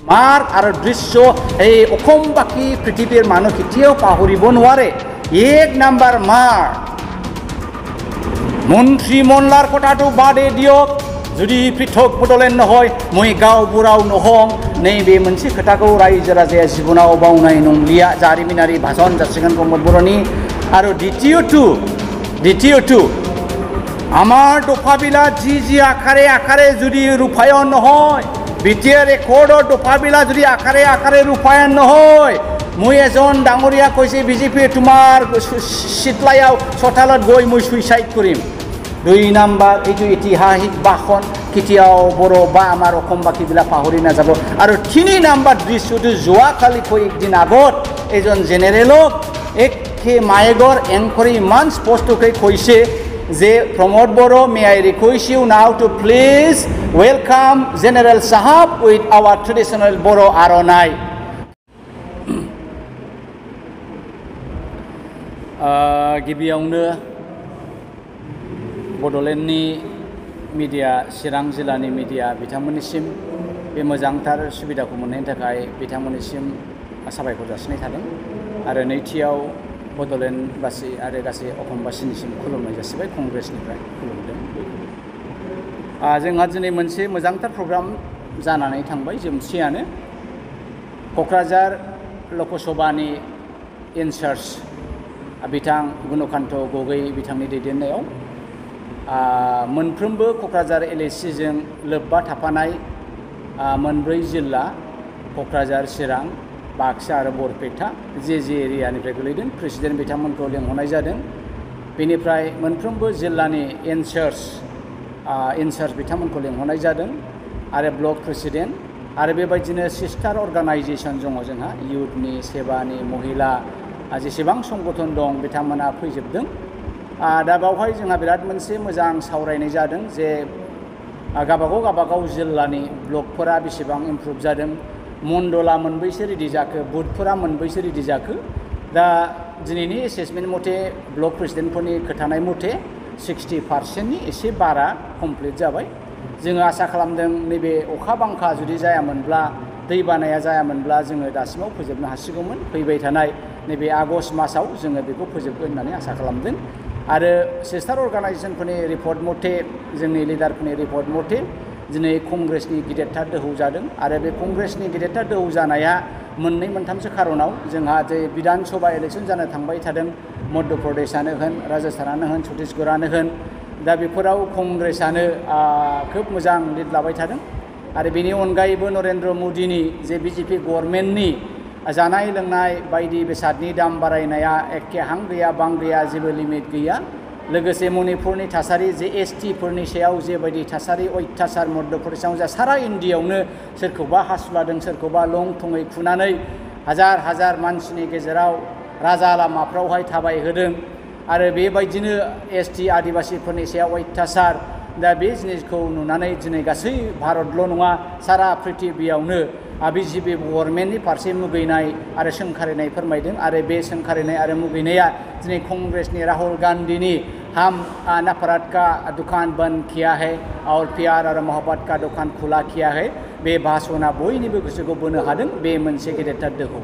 Mark आरो दृश्य এই অসম বাকি পৃথিবীর মানুহ কেতিয়াও পাহৰিব নোৱাৰে এক নাম্বাৰ মাৰ্ক মন্ত্ৰী মণ্ডলৰ কথাটো বাদে দিয়ক যদি পৃথক বদলেন নহয় মই গাঁওবুঢ়াও নহওঁ नैबे मोनसे खोथाखौ रायजो राजाया जिबनाव बावनाय नंलिया जारिमिनारि भाषण जासिगोन प्रमद बर'नि आरो द्वितीयটো আমাৰ দফাবিলা যি আকাৰে আকাৰে যদি ৰূপায়ণ নহয় বিটিআৰ ৰেকৰ্ডৰ দফাবিলা যদি আকাৰে আকাৰে ৰূপায়ণ নহয় মই এজন ডাঙৰীয়া কৈছে বিজেপি তোমাৰ চিতলায়াও চোতালত গৈ মই সুইচাইড কৰিম 2 নাম্বাৰ এইটো ঐতিহাসিক ভাষণ কেতিয়াও বড় বা আমাৰ অসমবাসীবিলাক পাহৰি নাযাব আৰু 3 নাম্বাৰ দৃশ্যটো যোৱাকালি একদিন আগত এজন জেনেৰেলক একে মায়েগৰ এংকৰি ইমান স্পষ্টকৈ কৈছে যে Pramod Boro may I request you now to please welcome general সাহাব উইথ আওয়ার ট্রেডিশনাল বড়ো আরনাই गिबियावनो बड'लेण्डनि मिडिया चिरां जिल्लानि मिडिया बिथांमोननिसिम बे मोजांथार सुबिदाखौ मोननायनि थाखाय बिथांमोननिसिम साबायखर जासिनाय थादों आरो नैथियाव बड'लेण्डबासि आरो गासै अखमबासिनिसिम खुलुमनाय जासिबाय कंग्रेसनिफ्राय खुलुमदों जोंहा दिनै मोनसे मोजांथार प्रग्राम जानानै थांबाय जोबसेयानो क'क्राझार लकसभानि इनचार्ज बिथां गुणकान्त गगৈ बिथांनि दैदेननायाव मोनफ्रोमबो क'क्राझार एलएसिजों लोब्बा थाफानाय मोनब्रै जिल्ला क'क्राझार चिरां बाक्सा आरो बरपेटा जे एरियानिफ्राय गोलैदों प्रेसिडेन्ट बिथांमोनखौ लेंहरनाय जादों बेनिफ्राय मोनफ्रोमबो जिल्लानि इनचार्ज बिथांमोनखौ लेंहरनाय जादों आरो ब्लक प्रेसिडेन्ट आरो बेबायदिनो सिस्टार अर्गानाइजेसन दङ जोंहा इयुथनि सेबानि महिला जेसेबां संगठन दं बिथांमोना फैजोबदों दा बावहाय जोंहा बिराद मोनसे मोजां सावरायनाय जादों जे गाबागाव जिल्लानि ब्लकफोरा बेसेबां इमप्रुभ जादों मण्डला मोनबैसो रेडि जाखो बुथफोरा मोनबैसो रेडि जाखो दा दिनैनि एसेसमेन्ट मथे ब्लक प्रेसिडेन्टफोरनि खोथानाय मथे 60%नि एसे बारा कमप्लिट जाबाय जोङो आसा खालामदों नैबे अखा बांखा जुदि जायामोनब्ला दै बानाया जायामोनब्ला जोङो दासिमाव फोजोबनो हासिगौमोन फैबाय थानाय नैबे आगस्ट मासाव जोङो बेखौ फोजोबगोन होननानै आसा खालामदों आरो सिस्टार अर्गानाइजेसनफोरनि रिपर्ट मथे जोंनि लिडारफोरनि रिपर्ट मथे दिनै कंग्रेसनि गिदिरथार दोहौ जादों आरो बे कंग्रेसनि गिदिरथार दोहौ जानाया मोननै मोनथामसो खारनाव जोंहा जे बिधान सभा इलेक्सन जानो थांबाय थादों मध्य प्रदेशआनो होन राजस्थानानो होन छत्तीसगढ़आनो होन दा बेफोराव कंग्रेसआनो खोब मोजां लिड लाबाय थादों आरो बेनि अनगायैबो नरेन्द्र मदिनि जे बिजेपि गभर्नमेन्टनि जानाय लोंनाय बायदि बेसादनि दाम बारायनाया एखे हां गैया बां गैया जेबो लिमिट गैया लोगोसे मणिपुरनि थासारि जे एसटिफोरनि सायाव जेबायदि थासारि अयथासार मध्य प्रदेशआव जा सारा इन्डियायावनो सोरखौबा हासुलादों सोरखौबा लं थङै खुनानै हाजार मानसिनि गेजेराव राजा लामाफ्रावहाय थाबायहोदों आरो बेबायदिनो एसटि आदिबासिफोरनि सायाव अयथासार दा बे जिनिसखौ नुनानै दिनै गासै भारतल' नङा सारा पृथिबियावनो बिजेपि गभर्नमेन्टनि फारसे मुगैनाय आरो सोंखारिनाय फोरमायदों आरो बे सोंखारिनाय आरो मुगैनाया दिनै कंग्रेसनि राहुल गान्धीनि हम नफरत का दुकान बंद किया है और प्यार और मोहब्बत का दुकान खुला किया है बे भाषणा बयनिबो गोसोखौ बोनो हादों बे मोनसे गेदेरथार दोहौ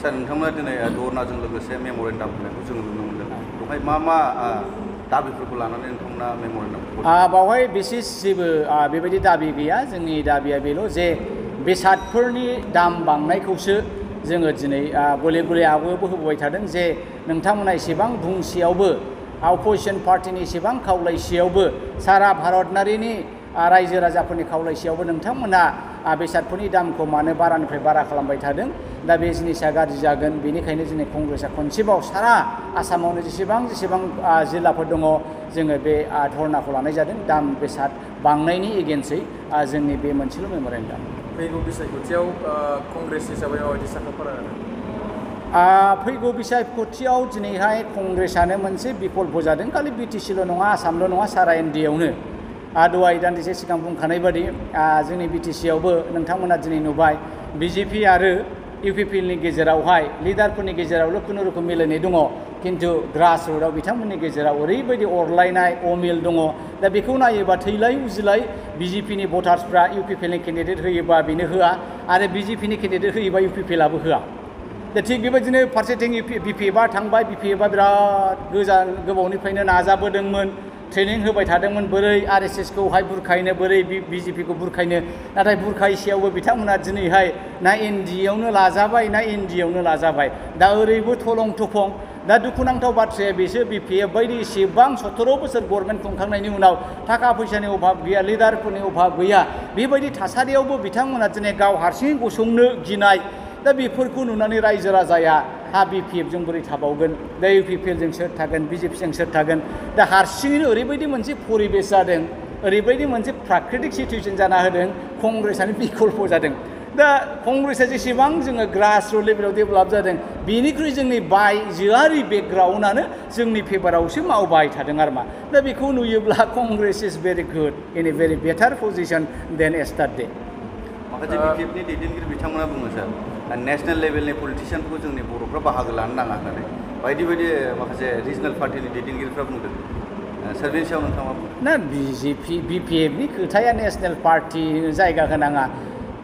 सार नोंथांमोना दिनै धरनाजों लोगोसे मेम'रेन्डाम होनायखौ जों नुनो मोनदों बेवहाय मा दाबिफोरखौ लानानै नोंथांमोना मेम'रेन्डाम बावहाय बिसेस जेबो बेबायदि दाबि गैया जोंनि दाबिया बेल' जे बेसादफोरनि दाम बांनायखौसो जोङो दिनै गले गले आवगायावबो होबोबाय थादों जे नोंथांमोना एसेबां बुंसेयावबो अपोजिसन पार्टिनि एसेबां खावलायसेयावबो सारा भारतनारिनि रायजो राजाफोरनि खावलायसेयावबो नोंथांमोना बेसादफोरनि दामखौ मानो बारानिफ्राय बारा खालामबाय थादों दा बे जिनिसा गाज्रि जागोन बेनिखायनो दिनै कंग्रेसआ खनसेबाव सारा आसामावनो जेसेबां जिल्लाफोर दङ जोङो बे धरनाखौ लानाय जादों दाम बेसाद बांनायनि एगेन्स्टै जोंनि बे मोनसेल' मेम'रेन्डाम फैगौ बिसायख'थियाव कंग्रेस हिसाबै माबायदि साखाफारा फैगौ बिसायख'थियाव दिनैहाय कंग्रेसआनो मोनसे बिकल्प जादों खालि बिटिसिल' नङा आसामल' नङा सारा इन्डियायावनो दहाय दान्दिसे सिगां बुंखानाय बादि जोंनि बिटिसियावबो नोंथांमोना दिनै नुबाय बिजेपि आरो इउपिपिएलनि गेजेरावहाय लिडारफोरनि गेजेरावल' खुनुरुखुम मिलायनाय दङ किन्तु ग्रास रुटआव बिथांमोननि गेजेराव ओरैबायदि अरलायनाय अमिल दङ दा बेखौ नायोबा थैलाय उजिलाय बिजेपिनि भटार्सफ्रा इउपिपिएलनि केन्डिडेट होयोबा बेनो होआ आरो बिजेपिनि केन्डिडेट होयोबा इउपिपिएलआबो होआ दा थिग बेबायदिनो फारसेथिं बिपिएफआ थांबाय बिपिएफआ बिराद गोबावनिफ्रायनो नाजाबोदोंमोन ट्रेनिं होबाय थादोंमोन बोरै आरएसएसखौहाय बुरखायनो बोरै बिजेपिखौ बुरखायनो नाथाय बुरखायसेयावबो बिथांमोना दिनैहाय ना एनडिएआवनो लाजाबाय ना एनडिएआवनो लाजाबाय दा ओरैबो थलं थफं दा दुखुनांथाव बाथ्राया बिसोर बिपिएफ बायदि एसेबां 17 बोसोर गभर्नमेन्ट खुंखांनायनि उनाव थाखा फैसानि अभाब गैया लिडारफोरनि अभाब गैया बेबायदि थासारियावबो बिथांमोना दिनै गाव हारसिं गसंनो गिनाय दा बेफोरखौ नुनानै रायजो राजाया हा बिपिएफजों बोरै थाबावगोन दा इउपिपिएलजों सोर थागोन बिजेपिजों सोर थागोन दा हारसिङैनो ओरैबायदि मोनसे परिबेस जादों ओरैबायदि मोनसे प्राकृतिक सिचुएसन जाना होदों कंग्रेसआनो बिकल्प जादों दा कंग्रेसआ जेसेबां जोङो ग्रास रुट लेभेलाव डेभेलप जादों बेनिख्रुइ जोंनि बायजोआरि बेकग्राउन्डआनो जोंनि फेभारावसो मावबाय थादों आरो मा दा बेखौ नुयोब्ला Congress is very good in a very better position than yesterday माखासे बिपिएफनि दैदेनगिरि बिथांमोना बुङो सार नेशनेल लेभेलनि पलिटिशियानखौ जोंनि बर'फ्रा बाहागो लानो नाङा होननानै बायदि बायदि माखासे रिजनेल पार्टिनि दैदेनगिरिफ्रा बुंदों सार बेनि सायाव नोंथाङा ना बिजेपि बिपिएफनि खोथाया नेशनेल पार्टि जायगा होनाङा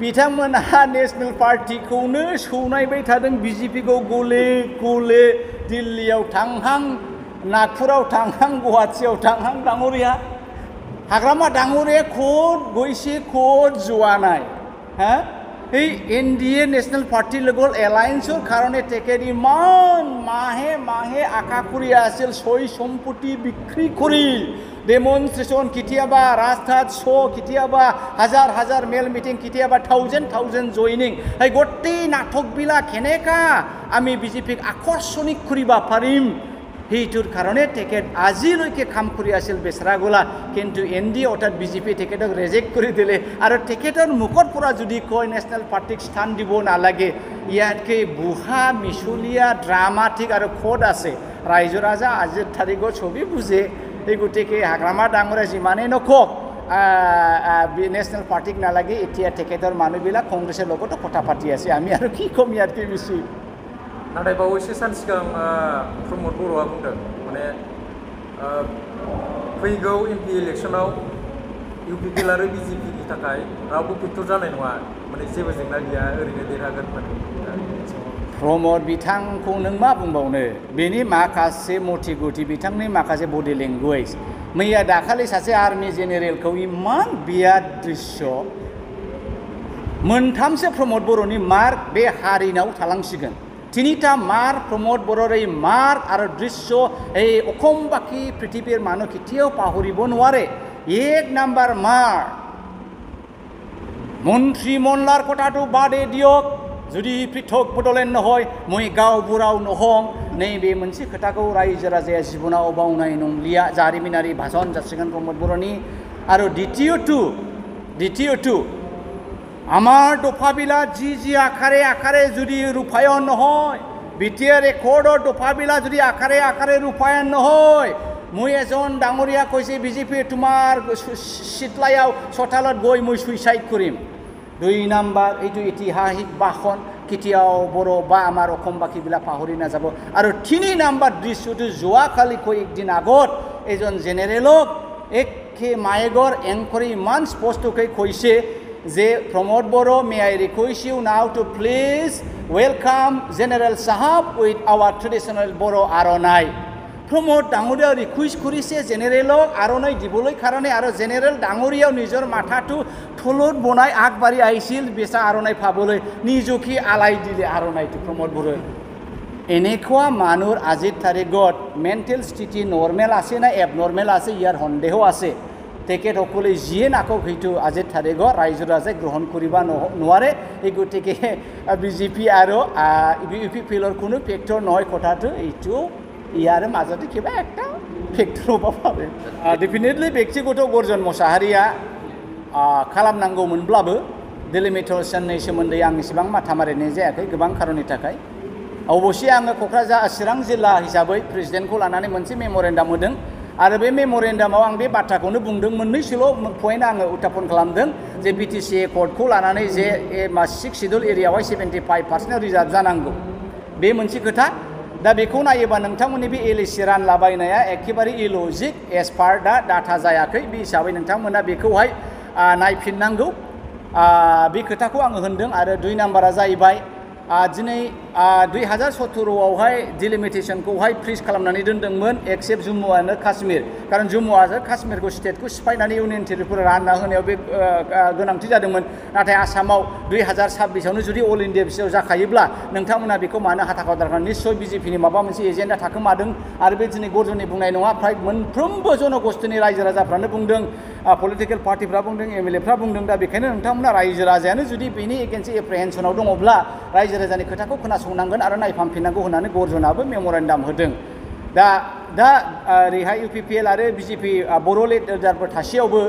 बिथांमोनहा नेशनेल पार्टिखौनो सौनायबाय थादों बिजेपिखौ गले गले दिल्लीयाव थांहां नागपुराव थांहां गुवाहाटियाव थांहां डाङरिया हाग्रामा डाङरिया खद गयसे खद जवानाय हा এই এনডিএ ন্যাশনাল পার্টির লগত এলায়েন্সৰ কাৰণে তেখেত ইমান মাহে মাহে আশা কৰি আছিল সই সম্পত্তি বিক্ৰী কৰি ডেমনষ্ট্ৰেশ্যন কেতিয়াবা ৰাস্তাত শ্ব' কেতিয়াবা হাজাৰ হাজাৰ মেল মিটিং কেতিয়াবা থাউজেণ্ড জইনিং এই গোটেই নাটকবিলাক কেনেকা আমি বিজেপিক আকৰ্ষণিক কৰিব পাৰিম সেইটোৰ কাৰণে তেখেত আজিলৈকে কাম কৰি আছিল বেচৰাগোলা কিন্তু এনডিএ অৰ্থাৎ বিজেপি তেখেতক ৰেজেক্ট কৰি দিলে আৰু তেখেতৰ মুখৰ পৰা যদি কয় নেশ্যনেল পাৰ্টিক স্থান দিব নালাগে ইয়াতকৈ বুঢ়া মিছলীয়া ড্ৰামাটিক আৰু খোদ আছে ৰাইজ ৰাজা আজিৰ তাৰিখত ছবি বুজে এই গতিকে হাগ্ৰামা ডাঙৰে যিমানেই নকওক নেশ্যনেল পাৰ্টিক নালাগে এতিয়া তেখেতৰ মানুহবিলাক কংগ্ৰেছৰ লগতো কথা পাতি আছে আমি আৰু কি ক'ম ইয়াতকৈ বেছি नाथाय बावैसो सान सिगां प्रमद बर'आ बुंदों माने फैगौ एमपि इलेक्सनाव इउपिपिएल आरो बिजेपिनि थाखाय रावबो फेक्टर जानाय नङा माने जेबो जेंना गैया ओरैनो देरहागोन माने प्रमद बिथांखौ नों मा बुंबावनो बेनि माखासे मथि गथि बिथांनि माखासे बडि लेंगुवेज मैया दाखालि सासे आर्मि जेनेरेलखौ इमान बिराद दृश्य मोनथामसो प्रमद बर'नि मार्क बे हारिनाव थालांसिगोन তিনিটা মাৰ প্ৰমোদ বৰৰ এই মাৰ্ক আৰু দৃশ্য এই অসমবাসী পৃথিৱীৰ মানুহ কেতিয়াও পাহৰিব নোৱাৰে এক নাম্বাৰ মাৰ মন্ত্ৰীমণ্ডলৰ কথাটো বাদে দিয়ক যদি পৃথক বদলেন নহয় মই গাঁওবুঢ়াও নহওঁ नैबे मोनसे खोथाखौ रायजो राजाया जिबनाव बावनाय नंलिया जारिमिनारि भाषण जासिगोन प्रमोद बर'नि आरो द्वितीयটো আমাৰ দফাবিলাক যি আকাৰে আকাৰে যদি ৰূপায়ণ নহয় বিটিআৰ ৰেকৰ্ডৰ দফাবিলাক যদি আকাৰে আকাৰে ৰূপায়ণ নহয় মই এজন ডাঙৰীয়া কৈছে বিজেপি তোমাৰ চিতলায়াও চোতালত গৈ মই সুইচাইড কৰিম 2 নম্বৰ এইটো ঐতিহাসিক ভাষণ কেতিয়াও বড় বা আমাৰ অসমবাসীবিলাক পাহৰি নাযাব আৰু 3 নম্বৰ দৃশ্যটো যোৱাকালি একদিন আগত এজন জেনেৰেলক একে মায়েগৰ এংকৰে ইমান স্পষ্টকৈ কৈছে যে প্ৰমোদ বড়ো may I request you now to please welcome General Sahab with our traditional Boro আৰণাই Pramod ডাঙৰীয়া ৰিকুৱেষ্ট কৰিছে জেনেৰেলক আৰণাই দিবলৈ কাৰণে আৰু জেনেৰেল ডাঙৰীয়াও নিজৰ মাথাটো থলত বনাই আগবাঢ়ি আহিছিল বেচা আৰণাই পাবলৈ নিজকে আলাই দিলে আৰণাইটো প্ৰমোদ বড়োই এনেকুৱা মানুহৰ আজিৰ তাৰিখত মেণ্টেল স্থিতি নৰ্মেল আছে না এবনৰ্মেল আছে ইয়াৰ সন্দেহ আছে তেখেতসকলে যিয়ে নাকক সেইটো আজিৰ তাৰিখত ৰাইজ ৰাজাই গ্ৰহণ কৰিব নোৱাৰে এই গতিকে বিজেপি আৰু ইউপিপিএলৰ কোনো ফেক্টৰ নহয় কথাটো এইটো ইয়াৰ মাজতে কিবা একটা ফেক্টৰ হ'ব পাৰে ডেফিনেটলি ব্যক্তিগত গৰ্জন মোसाहारिया खालामनांगौमोनब्लाबो डिलिमिटेशननि सोमोन्दै आं एसेबां माथा मारिनाय जायाखै गोबां खारननि थाखाय अबसे आङो क'क्राझार चिरां जिल्ला हिसाबै प्रेसिडेन्टखौ लानानै मोनसे मेम'रेन्डाम होदों आरो बे मेम'रेन्डामाव आं बे बाथ्राखौनो बुंदों मोननैसोल' पइन्ट आङो उत्थापन खालामदों जे बिटिसि एकर्डखौ लानानै जे 6 शिड्युल एरियायावहाय 75% रिजार्भ जानांगौ बे मोनसे खोथा दा बेखौ नायोबा नोंथांमोननि बे एलएसि रानलाबायनाया एखेबारे इलजिक एज पार दा डाटा जायाखै बे हिसाबै नोंथांमोना बेखौहाय नायफिननांगौ बे खोथाखौ आङो होनदों आरो 2 नाम्बारा जाहैबाय दिनै 2017आवहाय डिलिमिटेसनखौहाय फ्रिज खालामनानै दोनदोंमोन एक्सेप्ट जम्मु आरो काश्मीर खारन जम्मु आरो काश्मीरखौ स्टेटखौ सिफायनानै इउनियन टेरिटरि रानना होनायाव बे गोनांथि जादोंमोन नाथाय आसामाव 2026आवनो जुदि अल इन्डिया बिसायाव जाखायोब्ला नोंथांमोना बेखौ मानो हाथाखौ दारखार निश्चय बिजेपिनि माबा मोनसे एजेन्डा थाखोमादों आरो बे दिनै गरजननि बुंनाय नङा फ्राय मोनफ्रोमबो जनगोष्ठीनि रायजो राजाफ्रानो बुंदों पलिटिकेल पार्टिफ्रा बुंदों एमएलएफ्रा बुंदों दा बेखायनो नोंथांमोना रायजो राजायानो जुदि बेनि एगेन्स्ट एप्रिहेन्सनाव दङब्ला रायजो राजानि खोथाखौ खोनासंनांगोन आरो नायफामफिननांगौ होननानै गरजनाबो मेम'रेन्डाम होदों दा ओरैहाय इउपिपिएल आरो बिजेपि बर' लिडारफोर थासेयावबो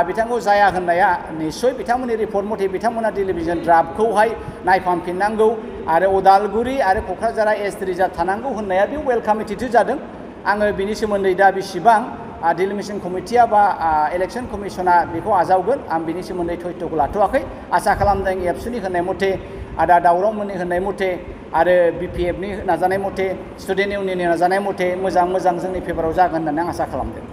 बिथांखौ जाया होननाया निश्चय बिथांमोननि रिपर्ट मथे बिथांमोना टेलिभिजन ड्राफ्टखौहाय नायफामफिननांगौ आरो उदालगुरि आरो क'क्राझारा एसटि रिजार्भ थानांगौ होननाया बे वेलकाम एटिटिउड जादों आङो बिनि सोमोन्दै दा बेसेबां डिलिमिटेसन कमिटिया बा इलेक्शन कमिशना बेखौ आजावगोन आं बिनि सोमोन्दै थयथ'खौ लाथ'वाखै आसा खालामदों एबसुनि होननाय मथे आदा दावरावमोननि होननाय मथे आरो बिपिएफनि नाजानाय मथे स्टुडेन्ट इउनियननि नाजानाय मथे मोजां जोंनि फेभाराव जागोन होननानै आं आसा खालामदों।